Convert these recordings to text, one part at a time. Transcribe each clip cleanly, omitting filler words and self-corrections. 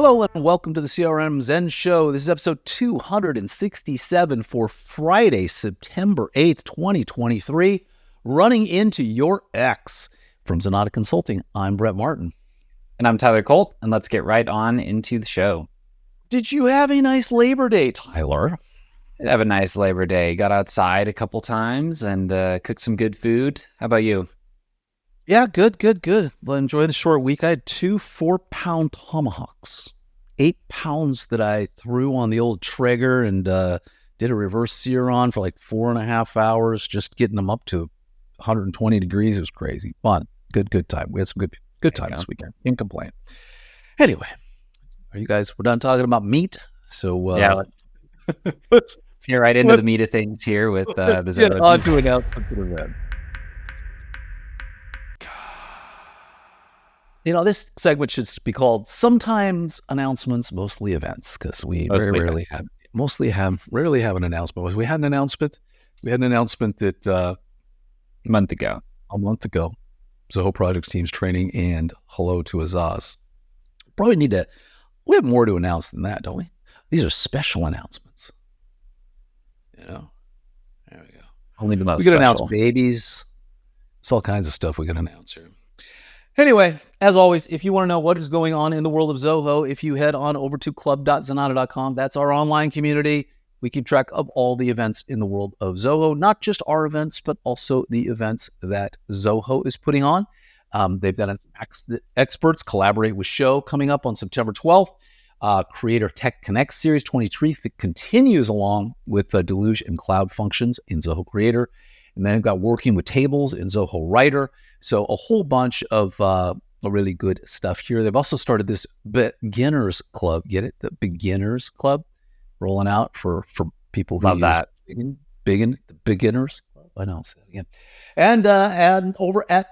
Hello and welcome to the CRM Zen Show. This is episode 267 for Friday, September 8th, 2023. Running into your ex. From Zenatta Consulting, I'm Brett Martin. And I'm Tyler Colt, and let's get right on into the show. Did you have a nice Labor Day, Tyler? Did have a nice Labor Day. Got outside a couple times and cooked some good food. How about you? Yeah, good. Well, enjoy the short week. I had 2 4-pound tomahawks, 8 pounds that I threw on the old Traeger and did a reverse sear on for like 4.5 hours, just getting them up to 120 degrees. It was crazy. Fun. Good time. We had some good time this weekend. Can't complain. Anyway, we're done talking about meat. So yeah, let's get right into the meat of things here with the get on to announcements and events. You know, this segment should be called Sometimes Announcements, Mostly Events, because we rarely have an announcement. We had an announcement. We had an announcement that a month ago. Zoho Projects Teams training and hello to Azaz. We have more to announce than that, don't we? These are special announcements. You know, there we go. Only the most we can special. Announce babies. It's all kinds of stuff we can announce here. Anyway, as always, if you want to know what is going on in the world of Zoho, if you head on over to club.zenatta.com, that's our online community. We keep track of all the events in the world of Zoho, not just our events, but also the events that Zoho is putting on. They've got an Experts Collaborate with Show coming up on September 12th. Creator Tech Connect Series 23 that continues along with Deluge and Cloud functions in Zoho Creator. And then we've got Working with Tables in Zoho Writer. So a whole bunch of really good stuff here. They've also started this Beginners Club. Get it? The Beginners Club rolling out for people who love that. The Beginners Club. I know, I'll say it again. And over at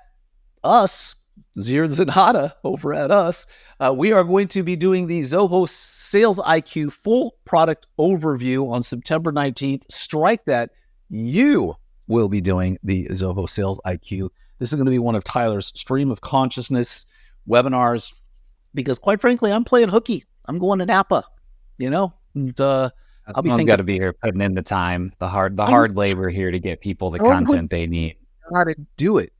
us, Zenatta, over at us, we are going to be doing the Zoho Sales IQ full product overview on September 19th. Strike that. You will be doing the Zoho Sales IQ. This is going to be one of Tyler's stream of consciousness webinars because, quite frankly, I'm playing hooky. I'm going to Napa, you know. And, I'll be thinking, got to be here putting in the time, the hard labor here to get people the content they need. How to do it,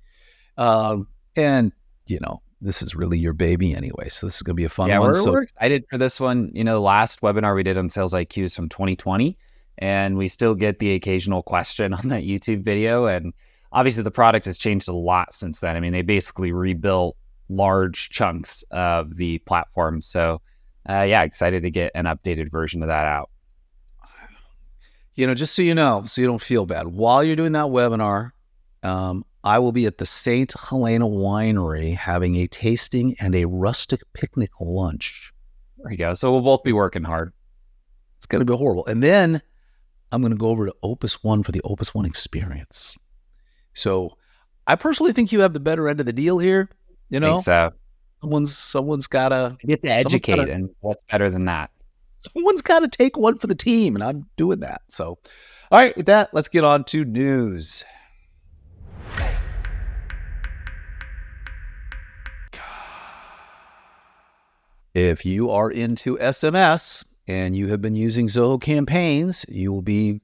and you know, this is really your baby anyway, so this is going to be a fun one. We're excited for this one. You know, the last webinar we did on Sales IQ is from 2020. And we still get the occasional question on that YouTube video. And obviously the product has changed a lot since then. I mean, they basically rebuilt large chunks of the platform. So excited to get an updated version of that out. You know, just so you know, so you don't feel bad, while you're doing that webinar, I will be at the St. Helena Winery having a tasting and a rustic picnic lunch. There you go. So we'll both be working hard. It's going to be horrible. And then I'm going to go over to Opus One for the Opus One experience. So I personally think you have the better end of the deal here. You know, I think so. Someone's got to get to educate, and what's better than that? Someone's got to take one for the team, and I'm doing that. So, all right, with that, let's get on to news. If you are into SMS and you have been using Zoho Campaigns, you will be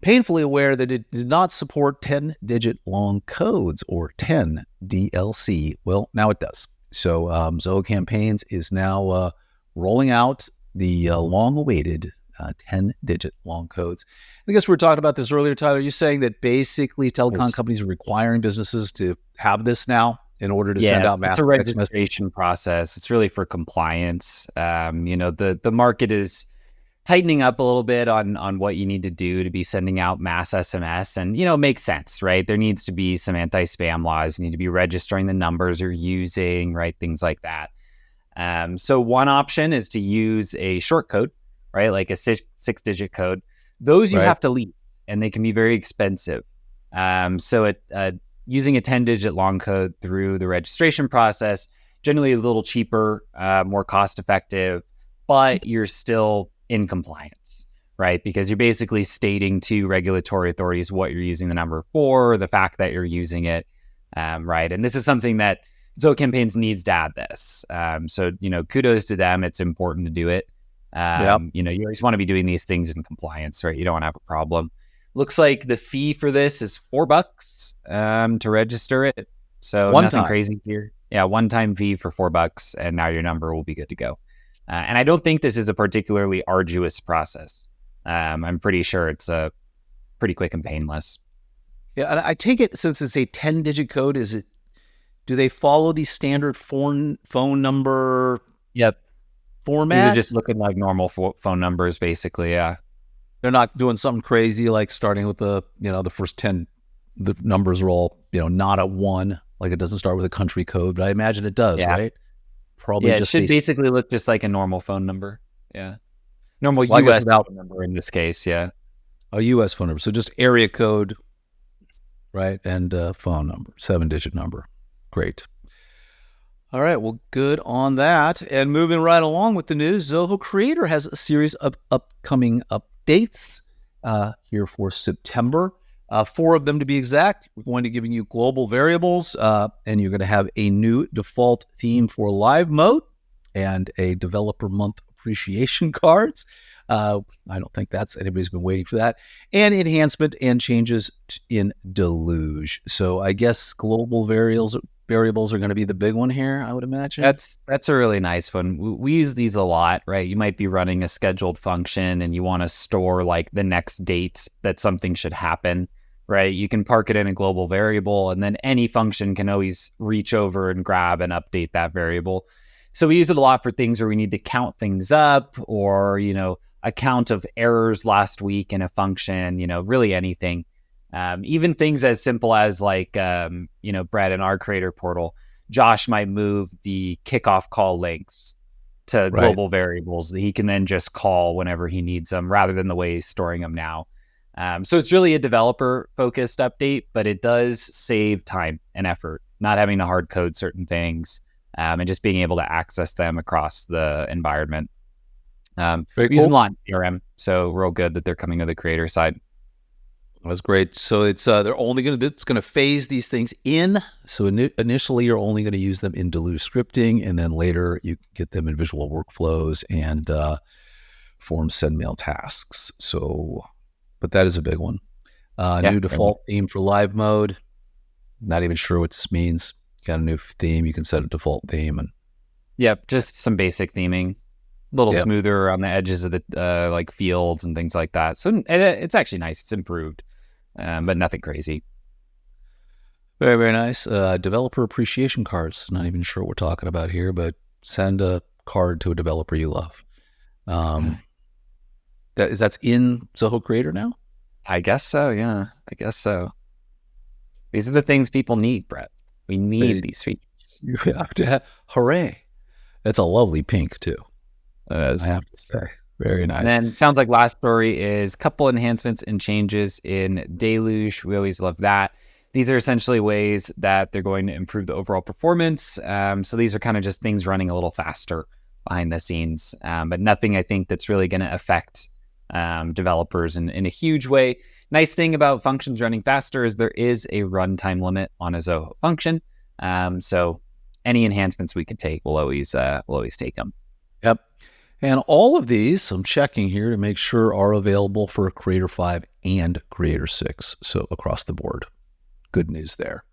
painfully aware that it did not support 10-digit long codes, or 10 DLC. Well, now it does. So Zoho Campaigns is now rolling out the long-awaited 10-digit long codes. I guess we were talking about this earlier, Tyler. You're saying that basically telecom companies are requiring businesses to have this now in order to send out mass. It's a registration process. It's really for compliance. You know, the market is tightening up a little bit on what you need to do to be sending out mass SMS, and you know, it makes sense, right? There needs to be some anti-spam laws. You need to be registering the numbers you're using, right? Things like that. So one option is to use a short code, right? Like a six-digit code. Those you have to leave, and they can be very expensive. So using a 10-digit long code through the registration process, generally a little cheaper, more cost-effective, but you're still in compliance, right? Because you're basically stating to regulatory authorities what you're using the number for, the fact that you're using it, right? And this is something that Zoho Campaigns needs to add this. So, kudos to them. It's important to do it. You always want to be doing these things in compliance, right? You don't want to have a problem. Looks like the fee for this is $4 to register it. So nothing crazy here. Yeah, one-time fee for $4, and now your number will be good to go. And I don't think this is a particularly arduous process. I'm pretty sure it's pretty quick and painless. Yeah, and I take it since it's a 10-digit code, do they follow the standard phone number format? These are just looking like normal phone numbers, basically, yeah. They're not doing something crazy like starting with the first 10, the numbers are all, not a 1, like it doesn't start with a country code, but I imagine it does, right? Probably it should basically look just like a normal phone number. Yeah. Normal US phone number in this case, yeah. A US phone number. So just area code, right? And phone number, 7-digit number. Great. All right, well, good on that. And moving right along with the news, Zoho Creator has a series of upcoming updates here for September. 4 of them to be exact. We're going to be giving you global variables, and you're going to have a new default theme for live mode and a developer month appreciation cards. I don't think anybody's been waiting for that. And enhancement and changes in Deluge. So I guess global variables are going to be the big one here, I would imagine. That's a really nice one. We use these a lot, right? You might be running a scheduled function and you want to store like the next date that something should happen, right? You can park it in a global variable, and then any function can always reach over and grab and update that variable. So we use it a lot for things where we need to count things up, or, a count of errors last week in a function, really anything. Even things as simple as like, Brett, in our creator portal, Josh might move the kickoff call links to global variables that he can then just call whenever he needs them, rather than the way he's storing them now. So it's really a developer focused update, but it does save time and effort, not having to hard code certain things, and just being able to access them across the environment. We use them a lot in CRM, so real good that they're coming to the creator side. That's great. So it's it's going to phase these things in. So initially you're only going to use them in Deluge scripting, and then later you get them in visual workflows and forms, send mail tasks. So, but that is a big one. New default theme for live mode. Not even sure what this means. Got a new theme. You can set a default theme, and just some basic theming. A little smoother on the edges of the like fields and things like that. So it's actually nice. It's improved, but nothing crazy. Very, very nice. Developer appreciation cards. Not even sure what we're talking about here, but send a card to a developer you love. That's in Zoho Creator now? I guess so, yeah. I guess so. These are the things people need, Brett. We need these features. You have to have, hooray. That's a lovely pink, too. I have to say. Very nice. And then it sounds like last story is couple enhancements and changes in Deluge. We always love that. These are essentially ways that they're going to improve the overall performance. So these are kind of just things running a little faster behind the scenes, but nothing I think that's really going to affect developers in a huge way. Nice thing about functions running faster is there is a runtime limit on a Zoho function. So any enhancements we can take, we'll always take them. Yep. And all of these, I'm checking here to make sure, are available for Creator 5 and Creator 6. So across the board. Good news there.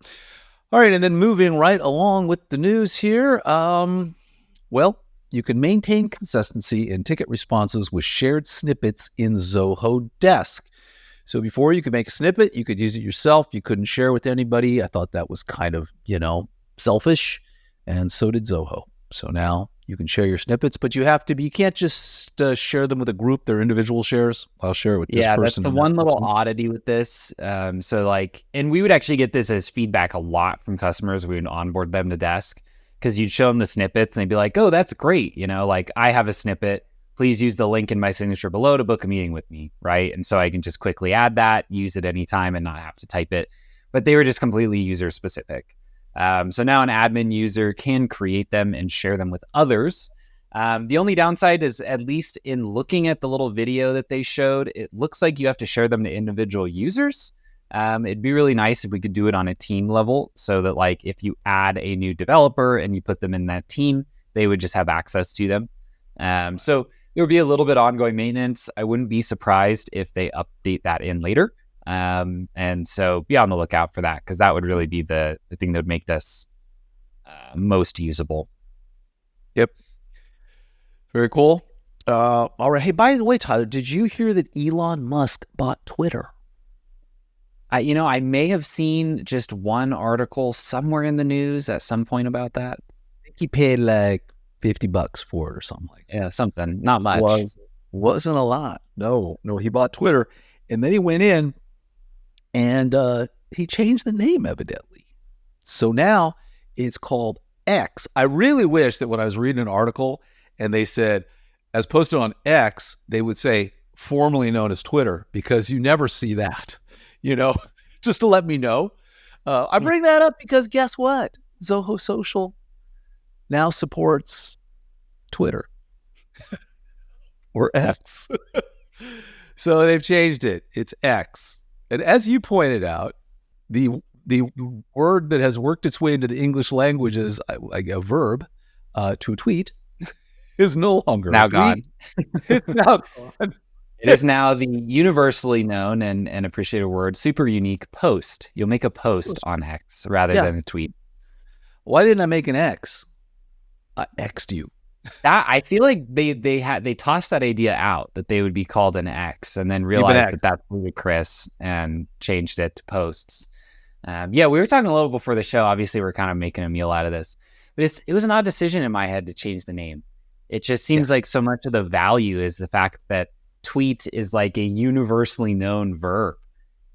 All right. And then moving right along with the news here. You can maintain consistency in ticket responses with shared snippets in Zoho Desk. So before you could make a snippet, you could use it yourself. You couldn't share with anybody. I thought that was kind of, selfish. And so did Zoho. So now you can share your snippets, but you can't just share them with a group. They're individual shares. I'll share it with this person. Yeah, that's the one little oddity with this. And we would actually get this as feedback a lot from customers. We would onboard them to Desk because you'd show them the snippets and they'd be like, oh, that's great. I have a snippet. Please use the link in my signature below to book a meeting with me, right? And so I can just quickly add that, use it anytime and not have to type it. But they were just completely user specific. So now an admin user can create them and share them with others. The only downside is, at least in looking at the little video that they showed, it looks like you have to share them to individual users. It'd be really nice if we could do it on a team level so that like if you add a new developer and you put them in that team, they would just have access to them. So there would be a little bit of ongoing maintenance. I wouldn't be surprised if they update that in later. And so be on the lookout for that, because that would really be the thing that would make this most usable. Yep. Very cool. All right. Hey, by the way, Tyler, did you hear that Elon Musk bought Twitter? I may have seen just one article somewhere in the news at some point about that. I think he paid like $50 for it or something like that. Yeah, something. Not much. Wasn't a lot. No, he bought Twitter. And then he went in and he changed the name, evidently. So now it's called X. I really wish that when I was reading an article and they said, as posted on X, they would say formerly known as Twitter, because you never see that, just to let me know. I bring that up because guess what? Zoho Social now supports Twitter or X. So they've changed it. It's X. And as you pointed out, the word that has worked its way into the English language as like a verb, to tweet, is no longer now gone. It's now gone. It is now the universally known and appreciated word, super unique post. You'll make a post on X rather than a tweet. Why didn't I make an X? I X'd you. That I feel like they tossed that idea out that they would be called an X, and then realized that that's ludicrous and changed it to posts. We were talking a little before the show. Obviously, we're kind of making a meal out of this, but it was an odd decision in my head to change the name. It just seems like so much of the value is the fact that tweet is like a universally known verb.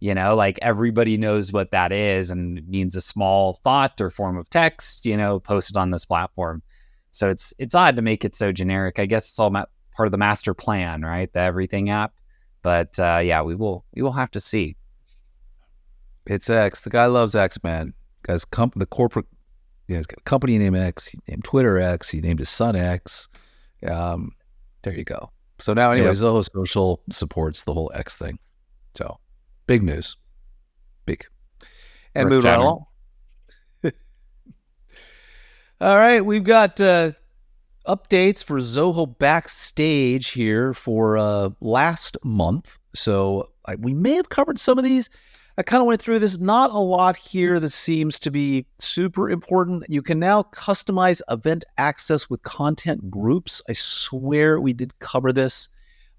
Like everybody knows what that is, and it means a small thought or form of text, posted on this platform. So it's odd to make it so generic. I guess it's all part of the master plan, right? The everything app. But we will have to see. It's X. The guy loves X, man. Guy's the corporate, he's got a company named X. He named Twitter X. He named his son X. There you go. So now, anyway, Zoho Social supports the whole X thing. So big news. Big. And moving right along. All right, we've got updates for Zoho Backstage here for last month. So we may have covered some of these. I kind of went through this. Not a lot here that seems to be super important. You can now customize event access with content groups. I swear we did cover this.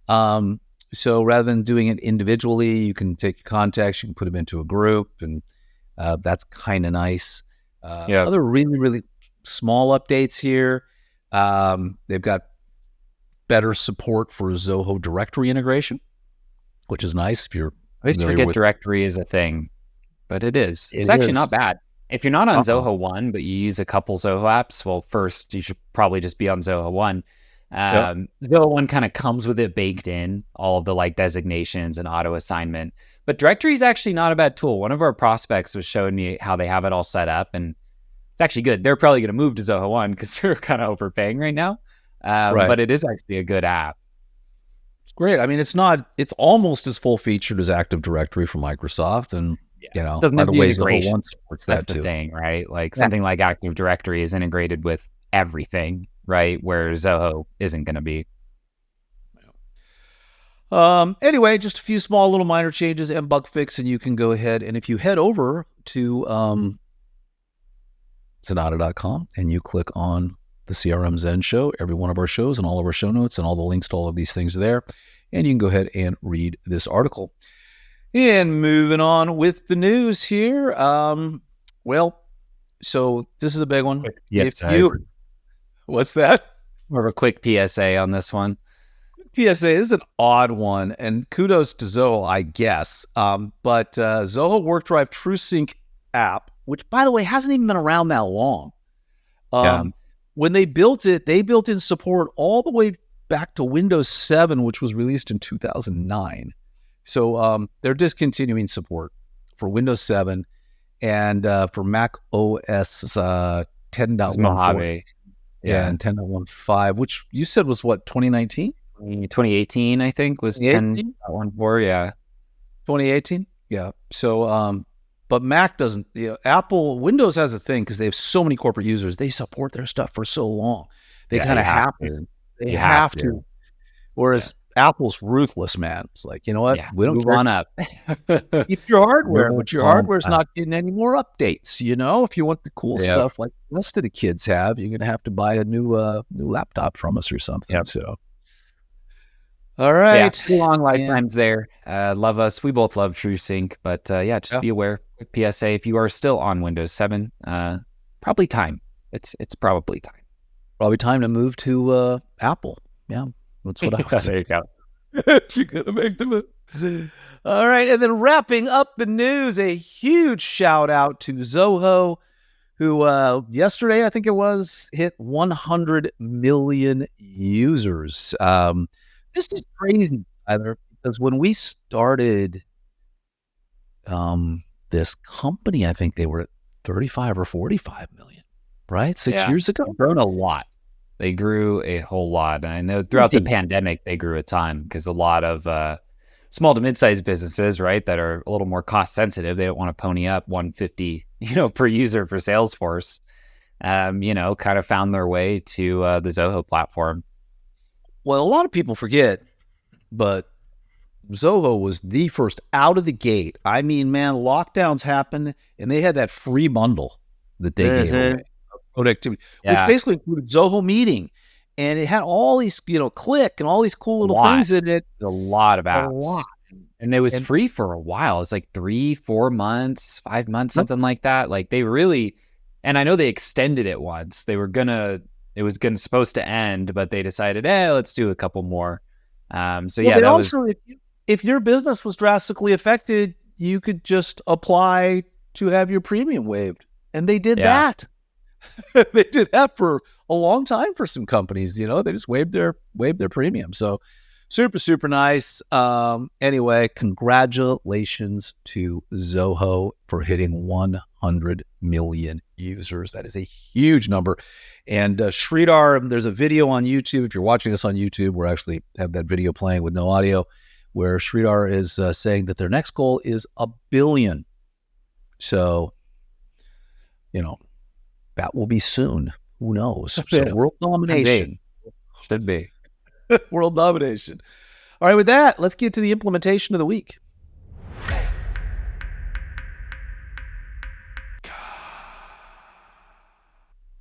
So rather than doing it individually, you can take your contacts, you can put them into a group, and that's kind of nice. Other really, really small updates here. They've got better support for Zoho directory integration, which is nice if you're I always forget directory is a thing, but it is. It's actually not bad. If you're not on Zoho 1, but you use a couple Zoho apps, well, first, you should probably just be on Zoho 1. Zoho 1 kind of comes with it baked in, all of the like designations and auto assignment. But directory is actually not a bad tool. One of our prospects was showing me how they have it all set up, and it's actually good. They're probably going to move to Zoho 1 because they're kind of overpaying right now. But it is actually a good app. Great. I mean, it's almost as full featured as Active Directory from Microsoft, and doesn't have the way Zoho 1 supports that That's too. The thing, right? Like something like Active Directory is integrated with everything, right? Where Zoho isn't going to be. Anyway, just a few small little minor changes and bug fix, and you can go ahead, and if you head over to Zenatta.com and you click on the CRM Zen Show, every one of our shows and all of our show notes and all the links to all of these things are there, and you can go ahead and read this article. And moving on with the news here, so this is a big one. Yes, what's that? More of a quick PSA on this one. PSA is an odd one, and kudos to Zoho, I guess. But Zoho WorkDrive TrueSync app, which, by the way, hasn't even been around that long. When they built it, they built in support all the way back to Windows 7, which was released in 2009. So they're discontinuing support for Windows 7 and for Mac OS 10.14. Mojave. And 10.15, which you said was what, 2019? 2018, I think, was 10.14. Yeah. 2018? Yeah. So, but Mac doesn't. Apple, Windows has a thing because they have so many corporate users. They support their stuff for so long. They kind you of have to. to. They You have have to. to. Whereas Apple's ruthless, man. It's like, you know what? Yeah. We don't Move care. on up. Keep your hardware, Move but your on hardware's up. not getting any more updates. If you want the cool Yep. stuff like the rest of the kids have, you're gonna have to buy a new laptop from us or something. Yep. So, all right, Long lifetimes there. Love us. We both love TrueSync, but just be aware. Quick PSA: if you are still on Windows 7, probably time. It's probably time. Probably time to move to Apple. Yeah, that's what I would say. There you go. If you're gonna make the move. All right, and then wrapping up the news, a huge shout out to Zoho, who yesterday, I think it was, hit 100 million users. This is crazy, Tyler, because when we started this company, I think they were at 35 or 45 million, right? 6 years ago. They've grown a lot. They grew a whole lot. I know throughout the pandemic, they grew a ton because a lot of small to mid-sized businesses, right, that are a little more cost sensitive, they don't want to pony up 150, per user for Salesforce, kind of found their way to the Zoho platform. Well, a lot of people forget, but Zoho was the first out of the gate. I mean, man, lockdowns happened, and they had that free bundle that they gave away, productivity, which basically included Zoho Meeting, and it had all these, Click and all these cool little things in it. There's a lot of apps. A lot. And it was free for a while. It's like 3-4 months, 5 months, something like that. Like they really, and I know they extended it once. It was supposed to end, but they decided, let's do a couple more. If your business was drastically affected, you could just apply to have your premium waived. And they did that. They did that for a long time for some companies. They just waived their premium. So super, super nice. Anyway, congratulations to Zoho for hitting 100 million users. That is a huge number. And Sridhar, there's a video on YouTube. If you're watching us on YouTube, we're actually have that video playing with no audio, where Sridhar is saying that their next goal is 1 billion. So, that will be soon. Who knows? So world domination. Should be. World domination. All right, with that, let's get to the implementation of the week.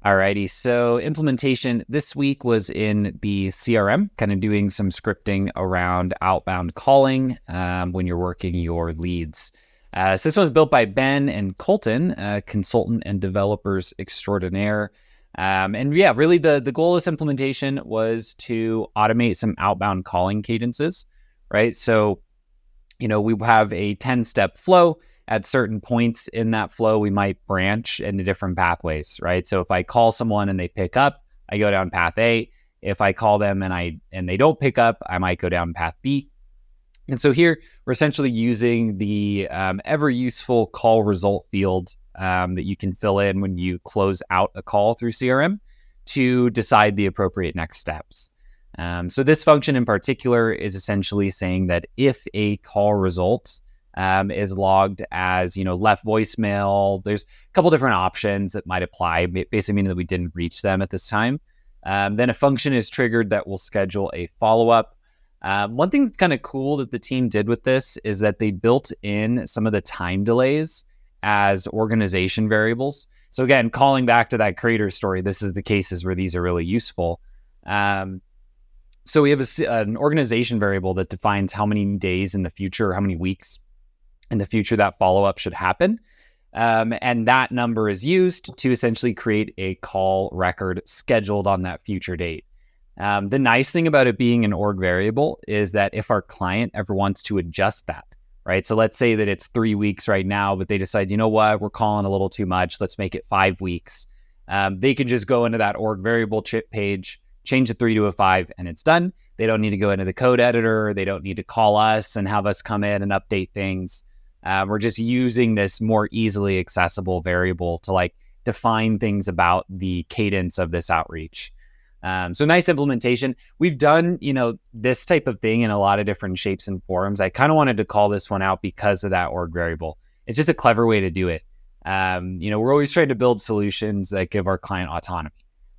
Alrighty, so implementation this week was in the CRM, kind of doing some scripting around outbound calling when you're working your leads. So this one was built by Ben and Colton, consultant and developers extraordinaire. Really the goal of this implementation was to automate some outbound calling cadences, right? So, we have a 10-step flow. At certain points in that flow, we might branch into different pathways, right? So if I call someone and they pick up, I go down path A. If I call them and they don't pick up, I might go down path B. And so here we're essentially using the ever useful call result field that you can fill in when you close out a call through CRM to decide the appropriate next steps. So this function in particular is essentially saying that if a call result is logged as, left voicemail, there's a couple different options that might apply, basically meaning that we didn't reach them at this time. Then a function is triggered that will schedule a follow-up. One thing that's kind of cool that the team did with this is that they built in some of the time delays as organization variables. So again, calling back to that creator story, this is the cases where these are really useful. So we have an organization variable that defines how many days in the future, or how many weeks in the future that follow-up should happen. And that number is used to essentially create a call record scheduled on that future date. The nice thing about it being an org variable is that if our client ever wants to adjust that, right? So let's say that it's 3 weeks right now, but they decide, you know what, we're calling a little too much. Let's make it 5 weeks. They can just go into that org variable chip page, change the 3 to a 5, and it's done. They don't need to go into the code editor. They don't need to call us and have us come in and update things. We're just using this more easily accessible variable to define things about the cadence of this outreach. So nice implementation. We've done, this type of thing in a lot of different shapes and forms. I kind of wanted to call this one out because of that org variable. It's just a clever way to do it. We're always trying to build solutions that give our client autonomy,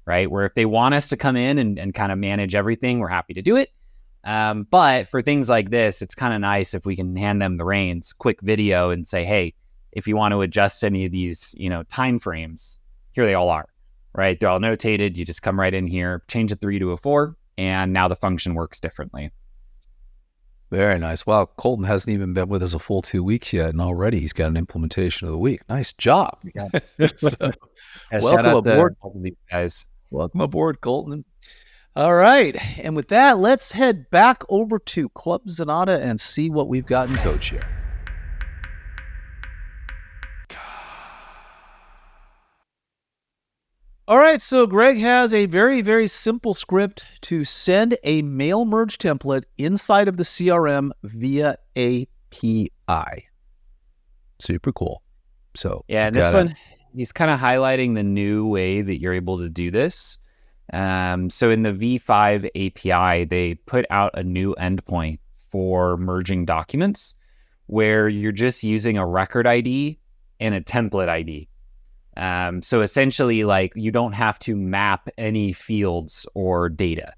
right? Where if they want us to come in and kind of manage everything, we're happy to do it. But for things like this, it's kind of nice if we can hand them the reins, quick video, and say, hey, if you want to adjust any of these, time frames, here they all are, right? They're all notated. You just come right in here, change a 3 to a 4, and now the function works differently. Very nice. Wow, Colton hasn't even been with us a full 2 weeks yet, and already he's got an implementation of the week. Nice job. So, welcome aboard, all of these guys. Welcome aboard, Colton. All right, and with that, let's head back over to Club Zenatta and see what we've got in code share. All right, so Greg has a very, very simple script to send a mail merge template inside of the CRM via API. Super cool. So yeah, and this one, he's kind of highlighting the new way that you're able to do this. So in the V5 API, they put out a new endpoint for merging documents where you're just using a record ID and a template ID. So essentially, like, you don't have to map any fields or data,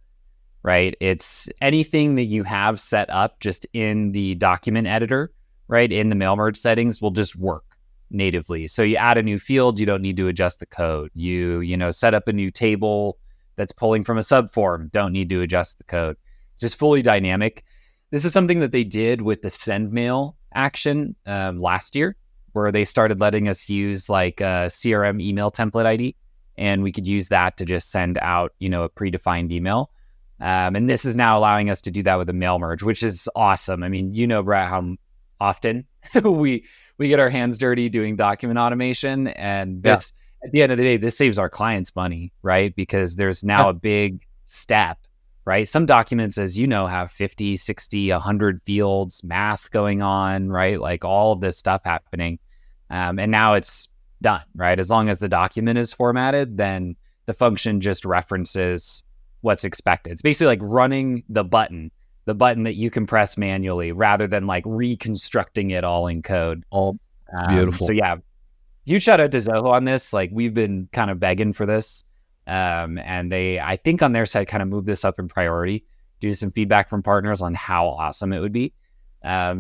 right? It's anything that you have set up just in the document editor, right? In the mail merge settings will just work natively. So you add a new field, you don't need to adjust the code. You set up a new table that's pulling from a subform, don't need to adjust the code. Just fully dynamic. This is something that they did with the send mail action last year, where they started letting us use like a CRM email template ID, and we could use that to just send out, a predefined email. And this is now allowing us to do that with a mail merge, which is awesome. I mean, Brett, how often we get our hands dirty doing document automation, and this, at the end of the day, this saves our clients money, right? Because there's now a big step, right? Some documents, as you know, have 50, 60, 100 fields, math going on, right? Like all of this stuff happening. And now it's done, right? As long as the document is formatted, then the function just references what's expected. It's basically like running the button that you can press manually rather than like reconstructing it all in code. All beautiful. So yeah, huge shout out to Zoho on this. Like, we've been kind of begging for this. And they, I think on their side, kind of moved this up in priority due to some feedback from partners on how awesome it would be.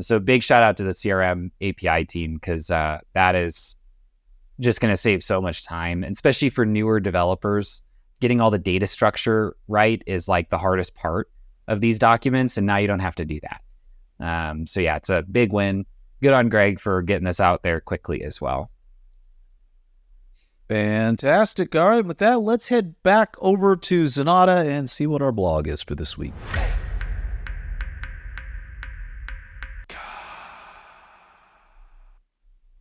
So big shout out to the CRM API team, because that is just going to save so much time, and especially for newer developers. Getting all the data structure right is like the hardest part of these documents, and now you don't have to do that. So yeah, it's a big win. Good on Greg for getting this out there quickly as well. Fantastic. All right, with that, let's head back over to Zenatta and see what our blog is for this week.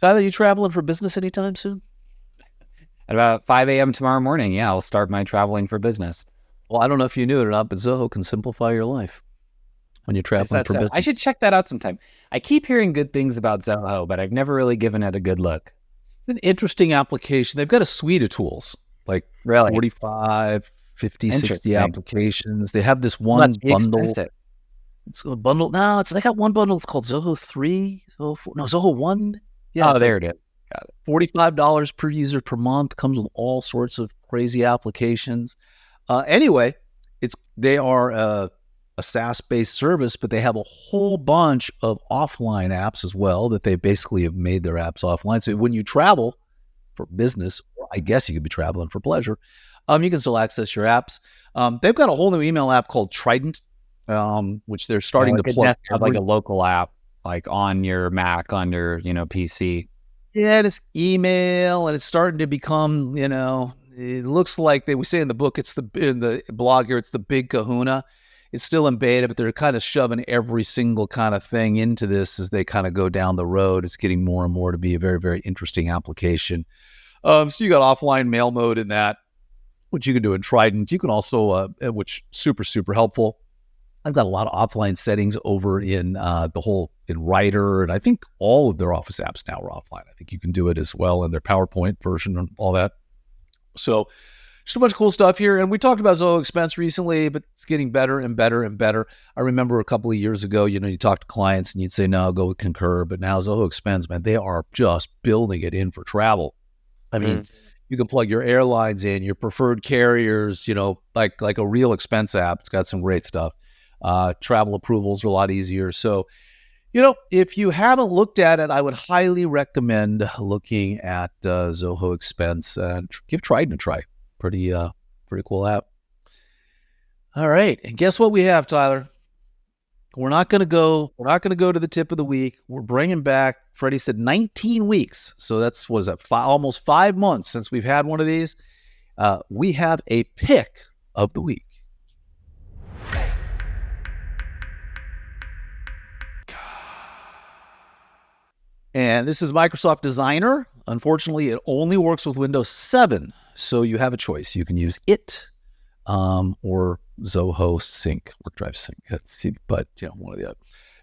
Tyler, you traveling for business anytime soon? At about 5 a.m. tomorrow morning, yeah, I'll start my traveling for business. Well, I don't know if you knew it or not, but Zoho can simplify your life when you're traveling for business. I should check that out sometime. I keep hearing good things about Zoho, but I've never really given it a good look. An interesting application. They've got a suite of tools, like 45, 50, 60 applications. They have this one bundle. Expensive. It's a bundle. No, they got one bundle. It's called Zoho 3, Zoho 4, no, Zoho 1. Yeah, there it is. Got it. $45 per user per month, comes with all sorts of crazy applications. Anyway, they are a SaaS-based service, but they have a whole bunch of offline apps as well that they basically have made their apps offline. So when you travel for business, or I guess you could be traveling for pleasure, you can still access your apps. They've got a whole new email app called Trident, which they're starting to plug. Like a local app, like on your Mac, on your PC. Yeah, it's email, and it's starting to become, it looks like we say in the book, in the blog here, it's the big kahuna. It's still in beta, but they're kind of shoving every single kind of thing into this as they kind of go down the road. It's getting more and more to be a very, very interesting application. So you got offline mail mode in that, which you can do in Trident. You can also, which super, super helpful. I've got a lot of offline settings over in in Writer, and I think all of their Office apps now are offline. I think you can do it as well in their PowerPoint version and all that. So Just a bunch of cool stuff here. And we talked about Zoho Expense recently, but it's getting better and better and better. I remember a couple of years ago, you talk to clients and you'd say, no, go with Concur. But now Zoho Expense, man, they are just building it in for travel. I mean, you can plug your airlines in, your preferred carriers, like a real expense app. It's got some great stuff. Travel approvals are a lot easier. So, if you haven't looked at it, I would highly recommend looking at Zoho Expense and give Trident a try. Pretty cool app. All right, and guess what we have, Tyler? We're not going to go to the tip of the week. We're bringing back, Freddie said 19 weeks. So that's, what is that? Almost 5 months since we've had one of these. We have a pick of the week. And this is Microsoft Designer. Unfortunately, it only works with Windows 7. So you have a choice. You can use it or Zoho Sync, WorkDrive Sync. But one or the other.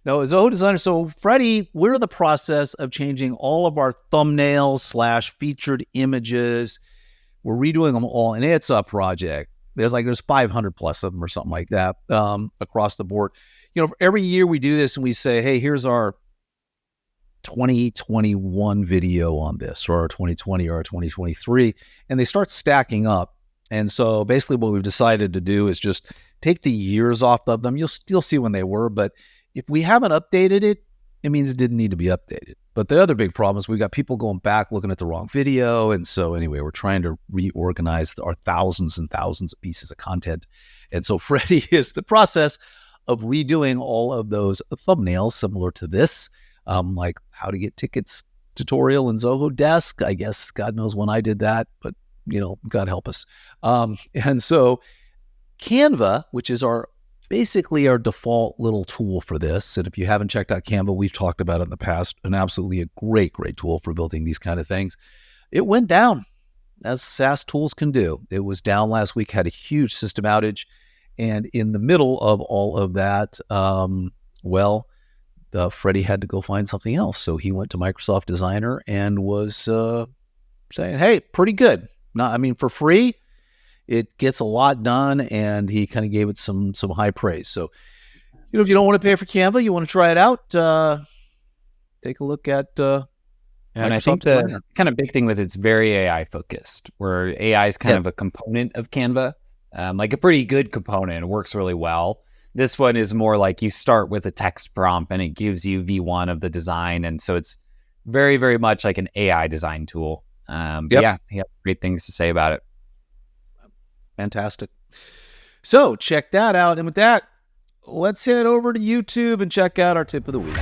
No, Zoho Designer. So Freddie, we're in the process of changing all of our thumbnails / featured images. We're redoing them all, and it's a project. There's 500 plus of them or something like that across the board. Every year we do this and we say, hey, here's our 2021 video on this, or our 2020 or our 2023, and they start stacking up. And so basically what we've decided to do is just take the years off of them. You'll still see when they were, but if we haven't updated it, it means it didn't need to be updated. But the other big problem is we've got people going back looking at the wrong video. And so anyway, we're trying to reorganize our thousands and thousands of pieces of content. And so Freddie is the process of redoing all of those thumbnails similar to this. Like how to get tickets tutorial in Zoho Desk. I guess God knows when I did that, but God help us. And so Canva, which is basically our default little tool for this. And if you haven't checked out Canva, we've talked about it in the past, and absolutely a great, great tool for building these kind of things. It went down, as SaaS tools can do. It was down last week, had a huge system outage. And in the middle of all of that, Freddie had to go find something else. So he went to Microsoft Designer and was saying, hey, pretty good. For free, it gets a lot done, and he kind of gave it some high praise. So, if you don't want to pay for Canva, you want to try it out, take a look at and I think the kind of big thing with it's very AI focused, where AI is kind of a component of Canva, like a pretty good component. It works really well. This one is more like you start with a text prompt and it gives you V1 of the design. And so it's very, very much like an AI design tool. Yeah, he had great things to say about it. Fantastic. So check that out. And with that, let's head over to YouTube and check out our tip of the week.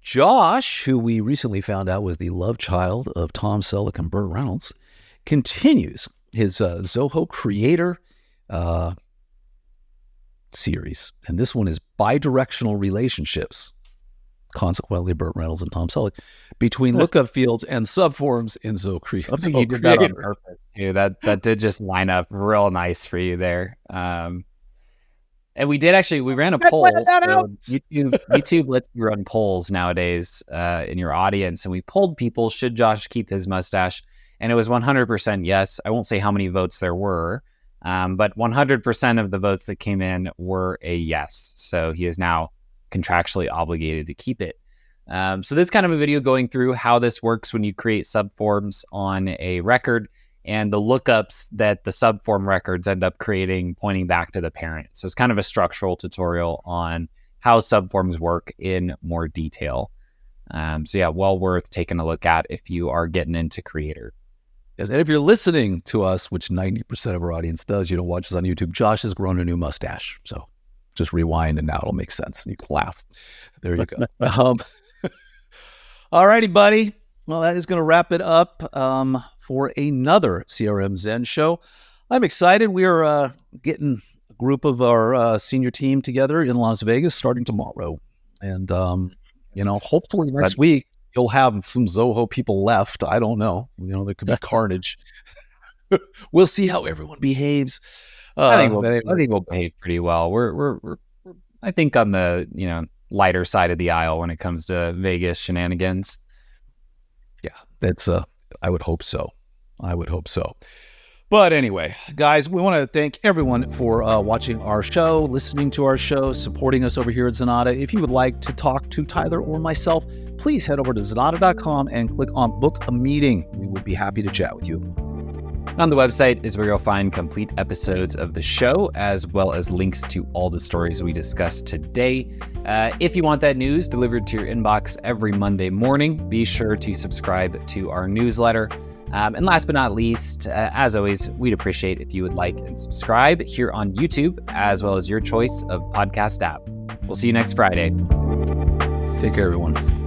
Josh, who we recently found out was the love child of Tom Selleck and Burt Reynolds, continues his Zoho Creator series. And this one is Bidirectional Relationships, consequently Burt Reynolds and Tom Selleck, between lookup fields and subforms in Zoho Creator. I think you did that on purpose too. That did just line up real nice for you there. And we ran a poll. So YouTube lets you run polls nowadays in your audience. And we polled people, should Josh keep his mustache? And it was 100% yes. I won't say how many votes there were, but 100% of the votes that came in were a yes. So he is now contractually obligated to keep it. So this is kind of a video going through how this works when you create subforms on a record and the lookups that the subform records end up creating pointing back to the parent. So it's kind of a structural tutorial on how subforms work in more detail. So yeah, well worth taking a look at if you are getting into Creator. Yes, and if you're listening to us, which 90% of our audience does, you don't watch us on YouTube, Josh has grown a new mustache. So just rewind and now it'll make sense. And you can laugh. There you go. All righty, buddy. Well, that is going to wrap it up for another CRM Zen show. I'm excited. We are getting a group of our senior team together in Las Vegas starting tomorrow. And, hopefully next week, you'll have some Zoho people left. I don't know. There could be carnage. We'll see how everyone behaves. I think we'll behave pretty well. We're I think on the lighter side of the aisle when it comes to Vegas shenanigans. Yeah, that's I would hope so. I would hope so. But anyway, guys, we want to thank everyone for watching our show, listening to our show, supporting us over here at Zenatta. If you would like to talk to Tyler or myself, please head over to zenatta.com and click on Book a Meeting. We would be happy to chat with you. On the website is where you'll find complete episodes of the show, as well as links to all the stories we discussed today. If you want that news delivered to your inbox every Monday morning, be sure to subscribe to our newsletter. And last but not least, as always, we'd appreciate if you would like and subscribe here on YouTube, as well as your choice of podcast app. We'll see you next Friday. Take care, everyone.